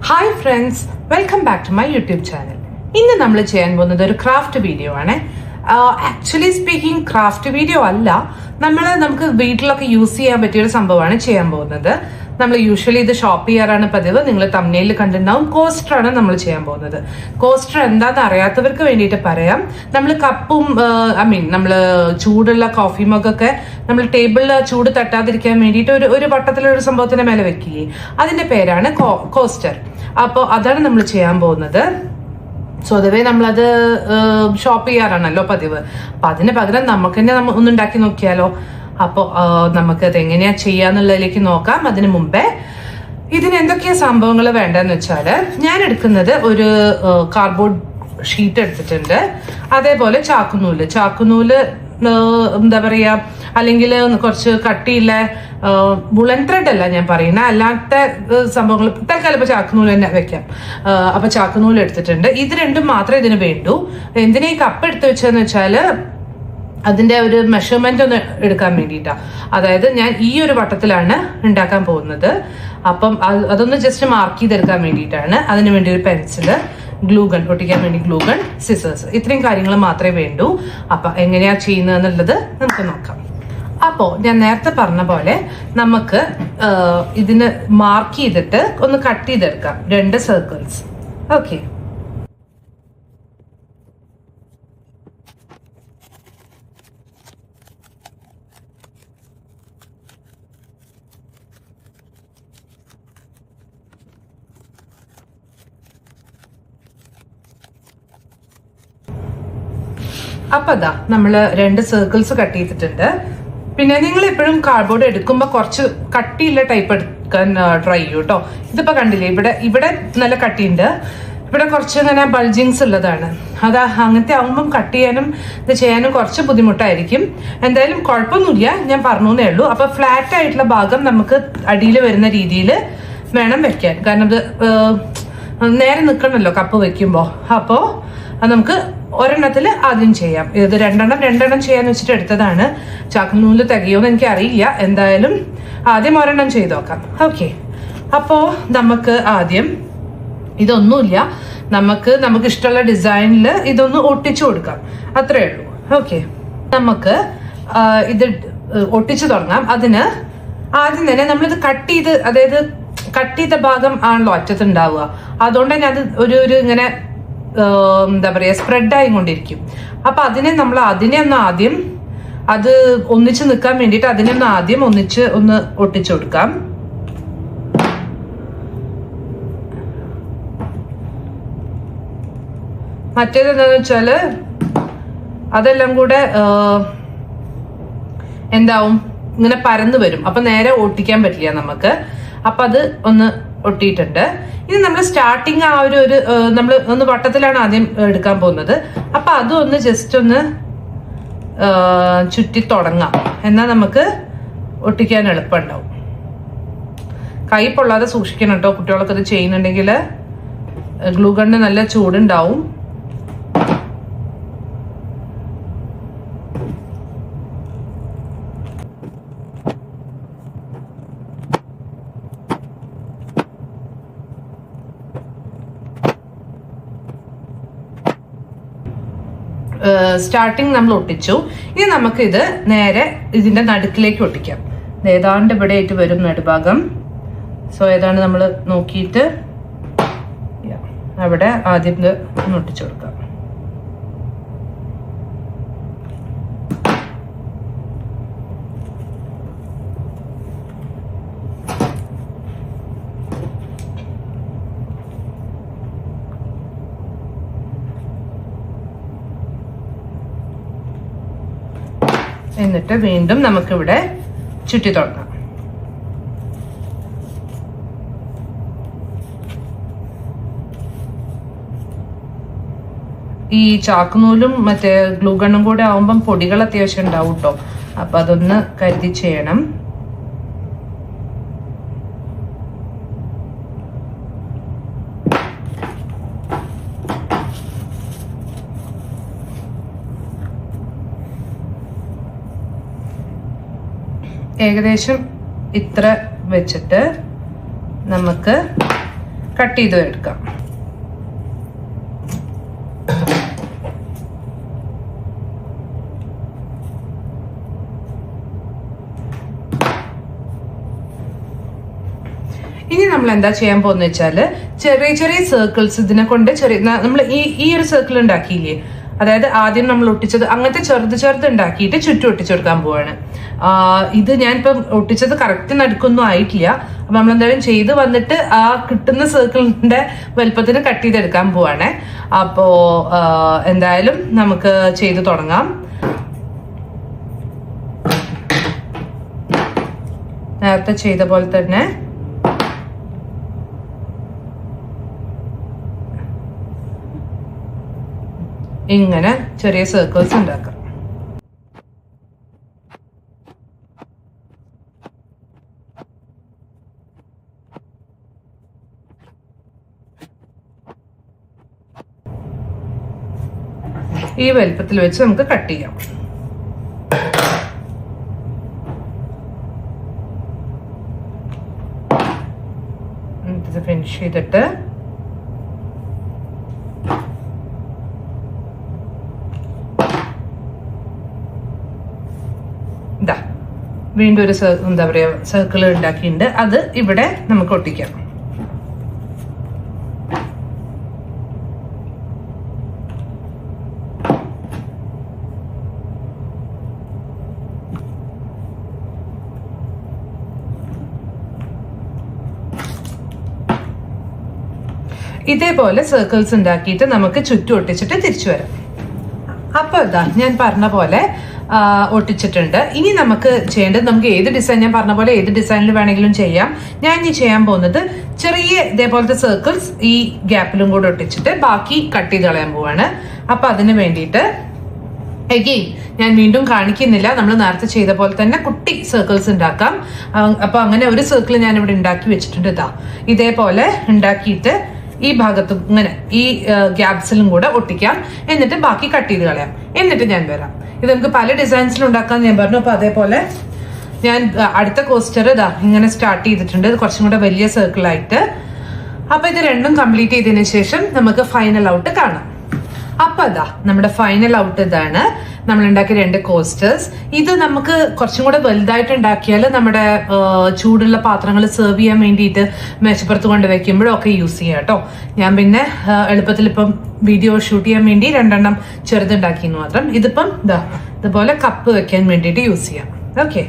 Hi friends, welcome back to my YouTube channel. ഇന്ന് നമ്മൾ ചെയ്യാൻ പോകുന്നത് ഒരു ക്രാഫ്റ്റ് വീഡിയോ ആണ്. ആക്ച്വലി സ്പീക്കിംഗ് ക്രാഫ്റ്റ് വീഡിയോ അല്ല, നമുക്ക് വീട്ടിലൊക്കെ യൂസ് ചെയ്യാൻ പറ്റിയൊരു സംഭവമാണ് ചെയ്യാൻ പോകുന്നത്. നമ്മൾ യൂഷ്വലി ഇത് ഷോപ്പ് ചെയ്യാറാണ് പതിവ്. നിങ്ങൾ തംബ്നെയിലിൽ കണ്ടിട്ടുണ്ടാവും. കോസ്റ്റർ ആണ് നമ്മൾ ചെയ്യാൻ പോകുന്നത്. കോസ്റ്റർ എന്താണെന്ന് അറിയാത്തവർക്ക് വേണ്ടിയിട്ട് പറയാം. നമ്മൾ കപ്പും നമ്മൾ ചൂടുള്ള കോഫി മഗൊക്കെ നമ്മൾ ടേബിളിൽ ചൂട് തട്ടാതിരിക്കാൻ വേണ്ടിയിട്ട് ഒരു വട്ടത്തിലൊരു സംഭവത്തിന്റെ മേലെ വെക്കുകയെ, അതിന്റെ പേരാണ് കോസ്റ്റർ. അപ്പോൾ അതാണ് നമ്മൾ ചെയ്യാൻ പോകുന്നത്. സ്വതവേ നമ്മളത് ഷോപ്പ് ചെയ്യാറാണല്ലോ പതിവ്. അപ്പൊ അതിന് പകരം നമുക്ക് തന്നെ ഒന്നുണ്ടാക്കി നോക്കിയാലോ. അപ്പോൾ നമുക്ക് അത് എങ്ങനെയാ ചെയ്യാന്നുള്ളതിലേക്ക് നോക്കാം. അതിന് മുമ്പേ ഇതിന് എന്തൊക്കെയാ സംഭവങ്ങൾ വേണ്ടതെന്ന് വെച്ചാല്, ഞാൻ എടുക്കുന്നത് ഒരു കാർഡ്ബോർഡ് ഷീറ്റ് എടുത്തിട്ടുണ്ട്. അതേപോലെ ചാക്കുനൂല് എന്താ പറയാ, അല്ലെങ്കിൽ കുറച്ച് കട്ടിയില്ല വുളൻ ത്രെഡ് അല്ല ഞാൻ പറയുന്നത്, അല്ലാത്ത സംഭവങ്ങൾ തൽക്കാലം ഇപ്പൊ ചാക്കുനൂല് തന്നെ വെക്കാം. അപ്പൊ ചാക്കുനൂല് എടുത്തിട്ടുണ്ട്. ഇത് രണ്ടും മാത്രമേ ഇതിന് വേണ്ടൂ. എന്തിനാ ഈ കപ്പ് എടുത്ത് വെച്ചതെന്ന് വെച്ചാല് അതിന്റെ ഒരു മെഷർമെന്റ് ഒന്ന് എടുക്കാൻ വേണ്ടിയിട്ടാ. അതായത് ഞാൻ ഈ ഒരു വട്ടത്തിലാണ് ഉണ്ടാക്കാൻ പോകുന്നത്. അപ്പം അതൊന്ന് ജസ്റ്റ് മാർക്ക് ചെയ്തെടുക്കാൻ വേണ്ടിയിട്ടാണ്. അതിന് വേണ്ടി ഒരു പെൻസില്, ഗ്ലൂഗൺ ഒട്ടിക്കാൻ വേണ്ടി ഗ്ലൂഗൺ, സിസേഴ്സ്, ഇത്രയും കാര്യങ്ങൾ മാത്രമേ വേണ്ടൂ. അപ്പൊ എങ്ങനെയാ ചെയ്യുന്നത് എന്നുള്ളത് നമുക്ക് നോക്കാം. അപ്പോ ഞാൻ നേരത്തെ പറഞ്ഞ പോലെ നമുക്ക് ഇതിന് മാർക്ക് ചെയ്തിട്ട് ഒന്ന് കട്ട് ചെയ്തെടുക്കാം, 2 സർക്കിൾസ്. ഓക്കെ, അപ്പൊ അതാ നമ്മള് 2 സർക്കിൾസ് കട്ട് ചെയ്തിട്ടുണ്ട്. പിന്നെ നിങ്ങൾ എപ്പോഴും കാർഡ്ബോർഡ് എടുക്കുമ്പോൾ കുറച്ച് കട്ടിയുള്ള ടൈപ്പ് എടുക്കാൻ ട്രൈ ചെയ്യൂ കേട്ടോ. ഇതിപ്പോ കണ്ടില്ലേ, ഇവിടെ നല്ല കട്ടിയുണ്ട്, ഇവിടെ കുറച്ച് ഇങ്ങനെ ബൾജിങ്സ് ഉള്ളതാണ്. അതാ അങ്ങനത്തെ ആകുമ്പം കട്ട് ചെയ്യാനും ഇത് ചെയ്യാനും കുറച്ച് ബുദ്ധിമുട്ടായിരിക്കും. എന്തായാലും കുഴപ്പമൊന്നുമില്ല, ഞാൻ പറഞ്ഞേ ഉള്ളൂ. അപ്പൊ ഫ്ലാറ്റ് ആയിട്ടുള്ള ഭാഗം നമുക്ക് അടിയിൽ വരുന്ന രീതിയിൽ വേണം വെക്കാൻ. കാരണം ഇത് നേരെ നിൽക്കണമല്ലോ കപ്പ് വെക്കുമ്പോ. അപ്പോ നമുക്ക് ഒരെണ്ണത്തിൽ ആദ്യം ചെയ്യാം. ഇത് രണ്ടെണ്ണം ചെയ്യാന്ന് വെച്ചിട്ട് എടുത്തതാണ്. ചാക്കുനൂല് തികയോന്ന് എനിക്ക് അറിയില്ല. എന്തായാലും ആദ്യം ഒരെണ്ണം ചെയ്ത് നോക്കാം. ഓക്കെ, അപ്പോ നമുക്ക് ആദ്യം ഇതൊന്നുമില്ല, നമുക്ക് ഇഷ്ടമുള്ള ഡിസൈനിൽ ഇതൊന്ന് ഒട്ടിച്ചു കൊടുക്കാം, അത്രേ ഉള്ളൂ. ഓക്കെ, നമുക്ക് ഇത് ഒട്ടിച്ചു തുടങ്ങാം. അതിന് ആദ്യം തന്നെ നമ്മളിത് കട്ട് ചെയ്ത്, അതായത് കട്ട് ചെയ്ത ഭാഗം ആണല്ലോ അറ്റത്തുണ്ടാവുക. അതുകൊണ്ട് തന്നെ അത് ഒരു ഇങ്ങനെ എന്താ പറയാ സ്പ്രെഡ് ആയിക്കൊണ്ടിരിക്കും. അപ്പൊ അതിനെ ഒന്ന് ആദ്യം അത് ഒന്നിച്ച് നിൽക്കാൻ വേണ്ടിയിട്ട് ആദ്യം ഒന്ന് ഒട്ടിച്ചു കൊടുക്കാം. മറ്റേത് എന്താന്ന് വെച്ചാല് അതെല്ലാം കൂടെ എന്താവും, ഇങ്ങനെ പരന്നു വരും. അപ്പൊ നേരെ ഒട്ടിക്കാൻ പറ്റില്ല നമുക്ക്. അപ്പൊ അത് ഒന്ന് ഒട്ടിയിട്ടുണ്ട്. ഇനി നമ്മൾ സ്റ്റാർട്ടിങ് നമ്മൾ ഒന്ന് വട്ടത്തിലാണ് ആദ്യം എടുക്കാൻ പോകുന്നത്. അപ്പൊ അതും ഒന്ന് ജസ്റ്റ് ഒന്ന് ചുറ്റി തുടങ്ങാം, എന്നാൽ നമുക്ക് ഒട്ടിക്കാൻ എളുപ്പമുണ്ടാവും. കൈ പൊള്ളാതെ സൂക്ഷിക്കണം കേട്ടോ. കുട്ടികളൊക്കെ ഇത് ചെയ്യുന്നുണ്ടെങ്കിൽ ഗ്ലൂഗണ്ണിന് നല്ല ചൂടുണ്ടാവും. സ്റ്റാർട്ടിങ് നമ്മൾ ഒട്ടിച്ചു. ഇനി നമുക്കിത് നേരെ ഇതിന്റെ നടുക്കിലേക്ക് ഒട്ടിക്കാം. ഏതാണ്ട് ഇവിടെ ആയിട്ട് വരും നടുഭാഗം. സോ ഏതാണ്ട് നമ്മൾ നോക്കിയിട്ട് അവിടെ ആദ്യം ഇത് ഒന്ന് ഒട്ടിച്ചു കൊടുക്കാം. എന്നിട്ട് വീണ്ടും നമുക്കിവിടെ ചുറ്റി തുടങ്ങാം. ഈ ചാക്കുനൂലും മറ്റേ ഗ്ലൂഗണ്ണും കൂടെ ആവുമ്പം പൊടികൾ അത്യാവശ്യം ഉണ്ടാവും കേട്ടോ. അപ്പൊ അതൊന്ന് കരുതി ചെയ്യണം. ഏകദേശം ഇത്ര വെച്ചിട്ട് നമുക്ക് കട്ട് ചെയ്ത് എടുക്കാം. ഇനി നമ്മൾ എന്താ ചെയ്യാൻ പോകുന്ന വെച്ചാല് ചെറിയ ചെറിയ സർക്കിൾസ് ഇതിനെ കൊണ്ട് നമ്മൾ ഈ ഒരു സർക്കിൾ ഉണ്ടാക്കിയില്ലേ, അതായത് ആദ്യം നമ്മൾ ഒട്ടിച്ചത് അങ്ങനത്തെ ചെറുത് ഉണ്ടാക്കിയിട്ട് ചുറ്റും ഒട്ടിച്ചെടുക്കാൻ പോവാണ്. ഇത് ഞാനിപ്പം ഒട്ടിച്ചത് കറക്റ്റ് നടുക്കൊന്നും ആയിട്ടില്ല. അപ്പൊ നമ്മൾ എന്തായാലും ചെയ്ത് വന്നിട്ട് ആ കിട്ടുന്ന സർക്കിളിന്റെ വലുപ്പത്തിന് കട്ട് ചെയ്തെടുക്കാൻ പോവാണ്. അപ്പോ എന്തായാലും നമുക്ക് ചെയ്ത് തുടങ്ങാം. നേരത്തെ ചെയ്ത പോലെ തന്നെ ഇങ്ങനെ ചെറിയ സർക്കിൾസ് ഉണ്ടാക്കാം. ഈ വലുപ്പത്തിൽ വെച്ച് നമുക്ക് കട്ട് ചെയ്യാം. ഇത് ഫിനിഷ് ചെയ്തിട്ട് വീണ്ടും ഒരു എന്താ പറയാ സർക്കിൾ ഉണ്ടാക്കിയിട്ടുണ്ട്. അത് ഇവിടെ നമുക്ക് ഒട്ടിക്കാം. ഇതേപോലെ സർക്കിൾസ് ഉണ്ടാക്കിയിട്ട് നമുക്ക് ചുറ്റും ഒട്ടിച്ചിട്ട് തിരിച്ചു വരാം. അപ്പൊ ഇതാ ഞാൻ പറഞ്ഞ പോലെ ഒട്ടിച്ചിട്ടുണ്ട്. ഇനി നമുക്ക് ചെയ്യേണ്ടത്, നമുക്ക് ഏത് ഡിസൈൻ, ഞാൻ പറഞ്ഞ പോലെ ഏത് ഡിസൈനിൽ വേണമെങ്കിലും ചെയ്യാം. ഞാൻ ഇനി ചെയ്യാൻ പോകുന്നത് ചെറിയ ഇതേപോലത്തെ സർക്കിൾസ് ഈ ഗ്യാപ്പിലും കൂടെ ഒട്ടിച്ചിട്ട് ബാക്കി കട്ട് ചെയ്ത് കളയാൻ പോവാണ്. അപ്പൊ അതിന് വേണ്ടിയിട്ട് എഗെയിൻ ഞാൻ വീണ്ടും കാണിക്കുന്നില്ല, നമ്മൾ നേരത്തെ ചെയ്ത പോലെ തന്നെ കുട്ടി സർക്കിൾസ് ഉണ്ടാക്കാം. അപ്പൊ അങ്ങനെ ഒരു സർക്കിൾ ഞാൻ ഇവിടെ ഉണ്ടാക്കി വെച്ചിട്ടുണ്ട്. ഇതേപോലെ ഉണ്ടാക്കിയിട്ട് ഈ ഭാഗത്തും ഇങ്ങനെ ഈ ഗ്യാപ്സിലും കൂടെ ഒട്ടിക്കാം. എന്നിട്ട് ബാക്കി കട്ട് ചെയ്ത് കളയാം. എന്നിട്ട് ഞാൻ വരാം. ഇത് നമുക്ക് പല ഡിസൈൻസിലും ഉണ്ടാക്കാൻ ഞാൻ പറഞ്ഞു. അപ്പൊ അതേപോലെ ഞാൻ അടുത്ത കോസ്റ്റർ ഇങ്ങനെ സ്റ്റാർട്ട് ചെയ്തിട്ടുണ്ട്. ഇത് കുറച്ചും കൂടെ വലിയ സർക്കിളായിട്ട്. അപ്പൊ ഇത് രണ്ടും കംപ്ലീറ്റ് ചെയ്തതിനു ശേഷം നമുക്ക് ഫൈനൽ ഔട്ട് കാണാം. അപ്പൊ നമ്മുടെ ഫൈനൽ ഔട്ട് ഇതാണ്. നമ്മൾ ഉണ്ടാക്കിയ 2 കോസ്റ്റേഴ്സ്. ഇത് നമുക്ക് കുറച്ചും കൂടെ വലുതായിട്ട് ഉണ്ടാക്കിയാൽ നമ്മുടെ ചൂടുള്ള പാത്രങ്ങൾ സെർവ് ചെയ്യാൻ വേണ്ടിയിട്ട് മേശപ്പുറത്ത് കൊണ്ട് വെക്കുമ്പോഴും ഒക്കെ യൂസ് ചെയ്യാം കേട്ടോ. ഞാൻ പിന്നെ എളുപ്പത്തിൽ ഇപ്പം വീഡിയോ ഷൂട്ട് ചെയ്യാൻ വേണ്ടി 2 ചെറുതുണ്ടാക്കിയെന്ന് മാത്രം. ഇതിപ്പം ഇതുപോലെ കപ്പ് വെക്കാൻ വേണ്ടിയിട്ട് യൂസ് ചെയ്യാം. ഓക്കെ,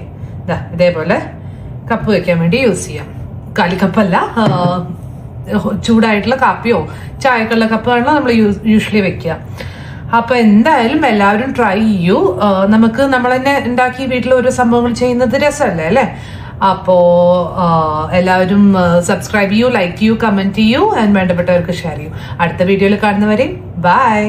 ഇതേപോലെ കപ്പ് വെക്കാൻ വേണ്ടി യൂസ് ചെയ്യാം. കാലിക്കപ്പല്ല, ചൂടായിട്ടുള്ള കാപ്പിയോ ചായക്കുള്ള കപ്പാണല്ലോ നമ്മൾ യൂഷ്വലി വെക്കുക. അപ്പൊ എന്തായാലും എല്ലാവരും ട്രൈ ചെയ്യൂ. നമുക്ക് നമ്മൾ തന്നെ ഉണ്ടാക്കി വീട്ടിൽ ഓരോ സംഭവങ്ങൾ ചെയ്യുന്നത് രസമല്ലേ അല്ലേ? അപ്പോ എല്ലാവരും സബ്സ്ക്രൈബ് ചെയ്യൂ, ലൈക്ക് ചെയ്യൂ, കമന്റ് ചെയ്യൂ, വേണ്ടപ്പെട്ടവർക്ക് ഷെയർ ചെയ്യൂ. അടുത്ത വീഡിയോയിൽ കാണുന്നവരെ ബൈ.